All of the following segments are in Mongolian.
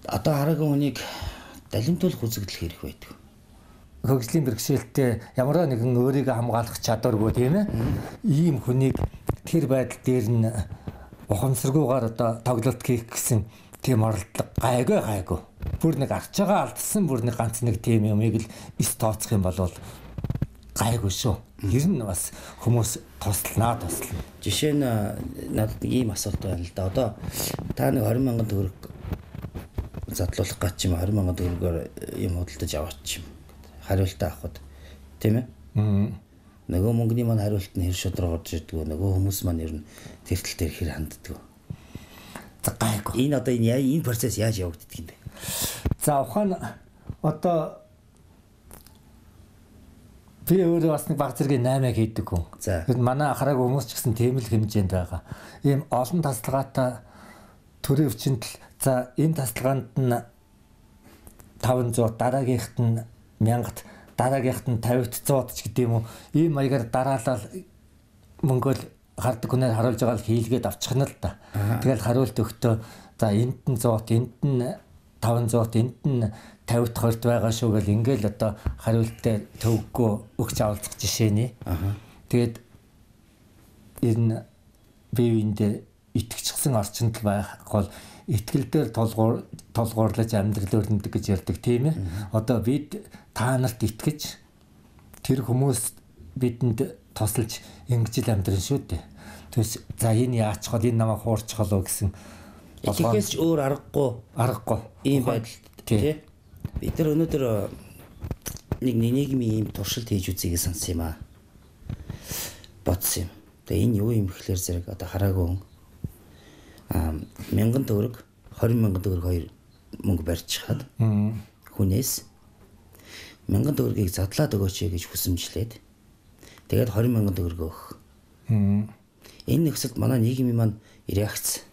Одоо хараагүй хүнийг далимтуулах үзэгдэл хэрэг байдаг. Хөгжлийн бэрхшээлтэй ямар нэгэн өөрийгөө хамгаалах чадваргүй тийм ээ. Ийм хүнийг тэр байдал дээр нь ухамсаргүйгээр одоо тоглолт хийх гэсэн тийм оролдлого гайгүй. Бүр нэг арч байгаа алдсан бүр нэг ганц нэг тийм юмыг л эс тооцох юм бол гайгүй шүү. Ер нь бас хүмүүс туслана. Жишээ нь надад ийм асуулт байна л да. Одоо та нэг 20,000 төгрөг задлуулах гэж юм 20,000 төгрөгөөр юм худалдаж аваач юм. Хариултаа авахд тийм ээ. Нөгөө мөнгөний маань хариулт нь хэр шудраг орж ирдэг. Нөгөө хүмүүс маань ер нь тэртэл дээр хэр ханддаг. За гайгүй. Энэ одоо энэ процесс яаж явагддаг юм бэ? За ухаан одоо би өөрөө бас нэг баг зэргийн 8 хийдэг хүн. Тэгэхээр манай хараагүй хүмүүс ч гэсэн тийм л хэмжээнд байгаа. Ийм олон тасалгаатай төрийн өвчнөд за энэ тасалгаанд нь 500 дараагийнхт нь 1000-т дараагийнхт нь 50-т 100-т ч гэдэг юм уу. Ийм маягаар дараалал мөнгөөл хардаг хүнээр харуулж байгаа л хийлгээд авчих нь л да. Тэгэл хариулт өгтөө за энд нь 100-т энд нь 500-т энд нь 50-т 20-т байгаа шүү гэл ингээл одоо хариултаа төвгөө өгч авалцах жишээний. Тэгээд энэ биеиндээ итгэжсэн орчинд байх бол итгэл дээр толгуурлаж амьдрал өрнөдөг гэж ярьдаг тийм ээ. Одоо бид та нарт итгэж тэр хүмүүс бидэнд тусалж ингэж л амьдран шүү дээ. Тэгээс за энэ яачих вэ? Энэ намайг хуурчих болов гэсэн. Итгэхээс ч өөр аргагүй. Ийм байдал тий. Бид нар өнөөдөр нэг нийгмийн ийм туршилт хийж үзье гэж сансан юм аа. Бодсон юм. Тэгээ энэ юу юм гэхлээр зэрэг одоо хараагүй 1000 төгрөг 20,000 төгрөг хоёр мөнгө барьж хаад хүнээс 1000 төгрөгийг задлаад өгөөч гэж хүсэмжлээд тэгээд 20,000 төгрөг өгөх. Энэ нөхцөлд манай нийгмийн маань реакц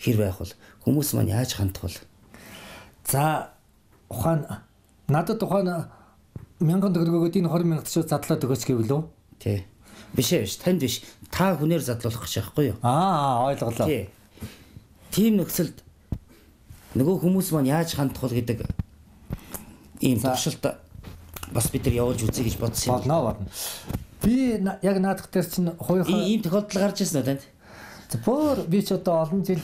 хэр байх вэ? Хүмүүс маань яаж хандах вэ? За ухаан надад ухаан 1000 төгрөгөөд энэ 20,000 шууд задлаад өгөөч гэвэл үү? Тий. Биш танд биш. Та хүнээр задлуулах гэж байхгүй юу? Ойлголоо. Тий. Тийм нөхцөлд нөгөө хүмүүс маань яаж хандах вэ гэдэг ийм туршилт бас бид нар явуулж үзье гэж бодсон юм. Болно. Би яг наадах дээр чинь хоёрхан ийм тохиолдол гарч ирсэн үү танд? Бүр би ч одоо олон жил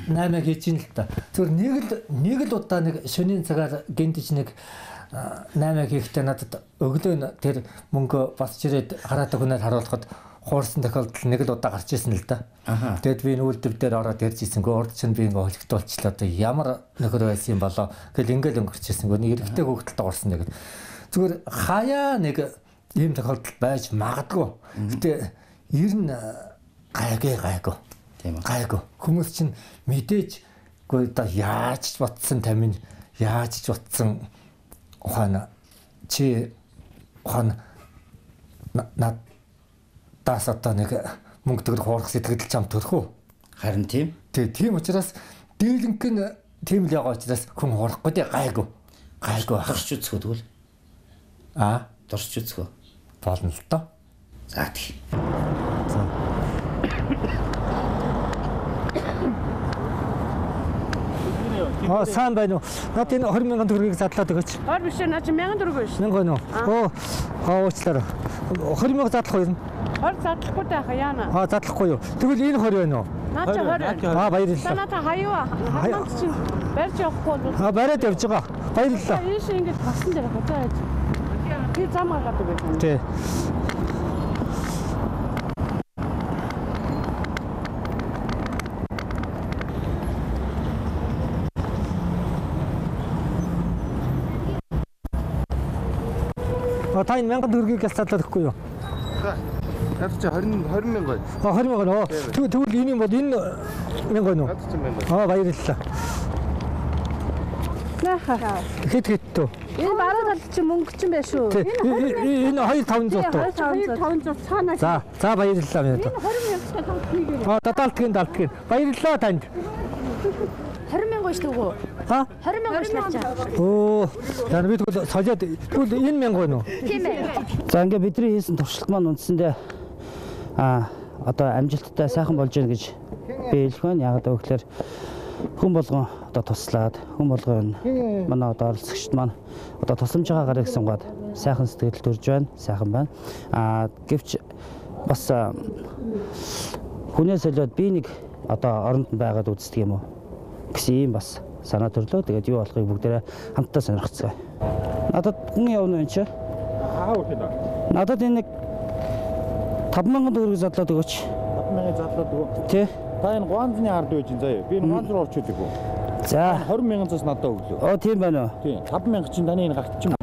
8 хийж ин л та. Зүгээр нэг л удаа нэг шөнийн цагаар гинтэж нэг 8 хийхдээ надад өглөө тэр мөнгө басч ирээд хараатай хүнээр харуулхад хуурсан тохиолдол нэг л удаа гарч ирсэн л да. Тэгэд би нүүлдэр дээр ороод ярьж ирсэнгүй урд чинь би ингээ холигдуулчлаа одоо ямар нөхөр байсан юм болоо гэл ингээл өнгөрч ирсэнгүй нэг эрэгтэй хүүхэлд дуурсан нэг. Зүгээр хаяа нэг ийм тохиолдол байж магадгүй. Гэтэ ер нь гайгүй. Тийм үү. Гайгүй. Хүмүүс чинь мэдээж гоо одоо яаж ч ботсон тамин яаж ч ботсон ухаана чи ухаана надаас одоо нэг мөнгө төгрөг хуурах сэтгэл чам төрөх үү? Харин тийм. Тийм учраас дийлэнх нь тийм л байгаа учраас хүн хуурахгүй дээ гайгүй. Дорч үзэх үү тэгвэл? Дорч үзэх үү? Болно л доо. За тий. Сайн байна уу? Наад энэ 20,000 төгрөгийг задлаад өгөөч. Биш наа чи 1000 төгрөг биш. 1000 байна уу? Уучлаарай. 20,000 задлах уу юм? 20 задлахгүй таах яана. Задлахгүй юу? Тэгвэл энэ 20 байна уу? Наа чи 20. Баярлалаа. Санаа хаяа. Хамт чи барьж явахгүй бол. Бариад явж байгаа. Баярлалаа. Ийш ингэж басан дээр хатаад. Би зам гаргадаг байх. Тий. Та энэ 1000 төгрөгийг задлаад өгөхгүй юу? Наад чи 20,000 байна. 20,000 байна. Тэгвэл энэ юм бол энэ 1000 байна уу? Наад чи 1000 байна. Баярлалаа. Нааха. Хэд төө? Энэ баруун талд чи мөнгө чинь байна шүү. Энэ 2500 тоо. 2500 цаанаа. За баярлалаа минь. Энэ 20,000-тай тав хийгээ. Даалтгийн. Баярлалаа танд. 20,000 шүү дээ. 20,000 шүү. Яг бид солиод тэгвэл энэ 1000 байна уу? Тийм ээ. За ингээ бидний хийсэн туршилт маань үндсэндээ одоо амжилттай сайхан болж байна гэж биелэх байна. Яг одоо гэхээр хүн болгон одоо туслаад хүн болгон манай одоо оролцогчд маань одоо тусламж байгаа гарыг сунгаад сайхан сэтгэл төрж байна. Сайхан байна. Гэвч бас хүнээс солиод би нэг одоо оронд нь байгаад үздэг юм уу гэсэн юм бас санаа төрлөө. Тэгээд юу болохыг бүгдээрээ хамтдаа сонирхцгаая. Надад хүн явна вэ чи? Надад энэ нэг 5,000 төгрөг задлаад өгөөч. 5,000 задлаад өгөө. Тий. Та энэ Гуанзны ард байж энэ заяа. Би энэ Гуанз руу орчод өгөө. За 20,000 цаас надад өглөө. тийм байна уу? Тийм. 5,000 чинь таны энэ гагт чинь.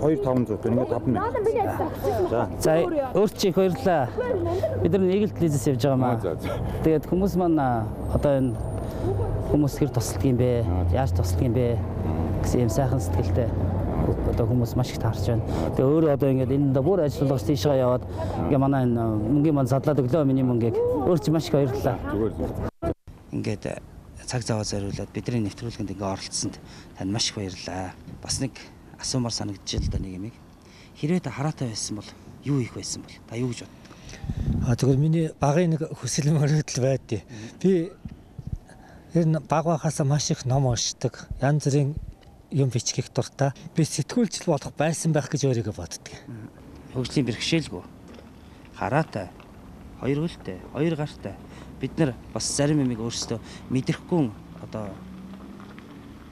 Хоёр 500 ингээд 5,000. За өөрт чи их баярлалаа. Бид нар нэг л телевизээс явж байгаа маа. Тэгээд хүмүүс маань одоо энэ хүмүүс хэр тусалдаг юм бэ? Яаж тусалдаг юм бэ? Гэсэн юм сайхан сэтгэлтэй. Одоо хүмүүс маш их таарч байна. Тэгээ өөрөө одоо ингээд энэ бүр ажиллагч тийшээ яваад ингээ манай энэ мөнгөний маань задлаад өглөө миний мөнгийг өөр чи маш их баярлалаа. Ингээд цаг зав зориулаад бидний нэвтрүүлгэнд ингээ оролцсонд танд маш их баярлалаа. Бас нэг асуумар санагдаж л да нэг юм. Хэрвээ та хараатай байсан бол юу их байсан бол та юу гэж боддог? Тэгвэл миний багын нэг хүсэл мөрөөдөл байдیں۔ Би энэ баг байхаас маш их ном уншдаг. Янз бүрийн юм бичлэх дуртай. Би сэтгүүлчл болох байсан байх гэж өөрийгөө боддог. Хөгжлийн бэрхшээлгүй. Хараатай, хоёр хөлтэй, хоёр гартай. Бид нар бас зарим юмыг өөрсдөө мэдрэхгүй одоо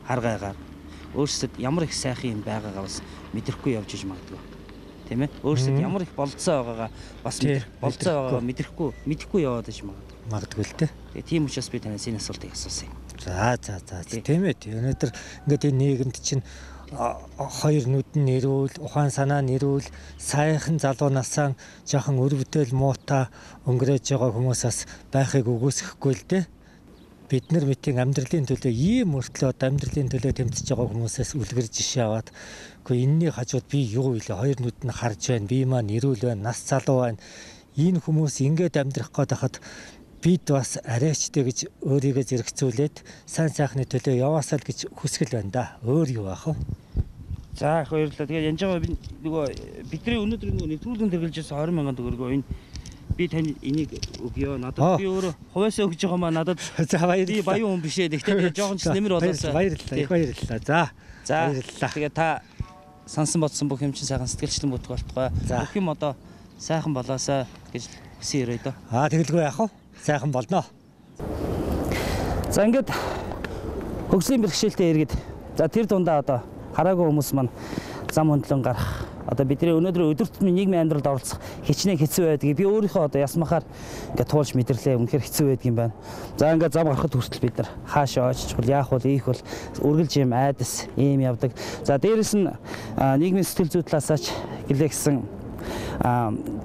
харгаагаар өөрсдөд ямар их сайхан юм байгаагаа бас мэдрэхгүй явж иж магадгүй. Тийм ээ? Өөрсдөд ямар их болцоо байгаагаа бас болцоо байгаагаа мэдэхгүй яваад иж магадгүй л дээ. Тэгээ тийм учраас би танаас энэ асуултыг асуусан юм. За тийм ээ. Өнөөдөр ингээд энэ нийгэмд чинь хоёр нүдэн нэрүүл, ухаан санаа нэрүүл, сайхан залуу насаа жоохон өр бүтээл муутай өнгөрөөж байгаа хүмүүсээс байхыг үгүйсэхгүй л дээ. Бид нар мэтийн амьдралын төлөө ийм мөртлөө амьдралын төлөө тэмцэж байгаа хүмүүсээс үлгэр жишээ аваад үгүй энэний хажууд би юу вэ? Хоёр нүд нь харж байна. Би маань нэрүүл байна, нас залуу байна. Энэ хүмүүс ингэж амьдрах гээд хахад бид бас арайчтэй гэж өөрийгөө зэрэгцүүлээд сайн сайхны төлөө яваасаа л гэж хүсгэл байна да. Өөр юу аах вэ? За их баярлалаа. Тэгээд янжаа нөгөө бидний өнөөдөр нөгөө нэвтрүүлгэн тэргэлжээс 20,000 төгрөгөө энэ би тань энийг өгье. Надад би өөрөө хувьяасаа өгж байгаа маа надад. За баярлалаа. Би баян хүн биш ээ. Гэхдээ жоохон ч нэмэр болоосаа. Баярлалаа. Их баярлалаа. За баярлалаа. Тэгээд та сансан бодсон бүх юм чинь сайхан сэтгэлчлэн бүтэх болтугай. Бүх юм одоо сайхан болоосаа гэж хүсэн өрөө дөө. Тэгэлгүй яах вэ? Сайхан болно. За ингээд хөгжлийн бэрхшээлтэй иргэд. За тэр дундаа одоо хараагүй хүмүүс маань зам хөндлөн гарах. Одоо бидний өнөөдөр өдөр тутмын нийгмийн амьдралд оролцох хичнээн хэцүү байдгийг би өөрийнхөө одоо ясмахаар ингээд туулж мэдэрлээ. Үнэхээр хэцүү байдаг юм байна. За ингээд зам гарахад хүртэл бид нар хаашаа оччихвол яах вэ, ийх бол үргэлж юм айдас ийм явдаг. За дээрэс нь нийгмийн сэтгэл зүй талаасаач гэлээ гэсэн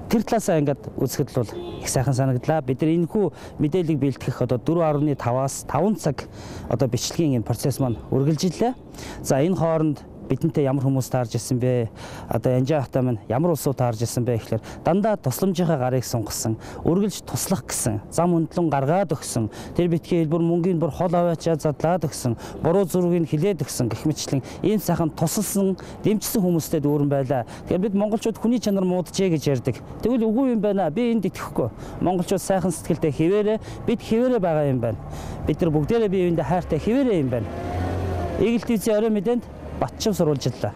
тэр талаасаа ингээд үзэхэд бол их сайхан санагдлаа. Бид нар энэхүү мэдээллийг бэлтгэх одоо 4.5-аас 5 цаг одоо бичлэгийн энэ процесс маань үргэлжиллээ. За энэ хооронд бидэнтэй ямар хүмүүс таарж ирсэн бэ? Одоо янжаа хата маань ямар улсууд таарж ирсэн бэ гэхлээр дандаа тусламжийнхаа гарыг сунгасан, үргэлж туслах гэсэн, зам хөндлөн гаргаад өгсөн, тэр битгий хэлбэр мөнгөний бүр хол аваачаа задлаад өгсөн, буруу зургийг хилээд өгсөн гэх мэтлэн ийм сайхан тусалсан, дэмжсэн хүмүүстэй дүүрэн байлаа. Тэгэхээр бид монголчууд хүний чанар мууджээ гэж ярьдаг. Тэгвэл үгүй юм байна. Би энд итгэхгүй. Монголчууд сайхан сэтгэлтэй хэвээрээ бид хэвээрээ байгаа юм байна. Бид нар бүгдээрээ биеиндээ хайртай хэвээрээ юм байна. Игэл телевизийн орой мэдээнд Батчим сурвалжлаа.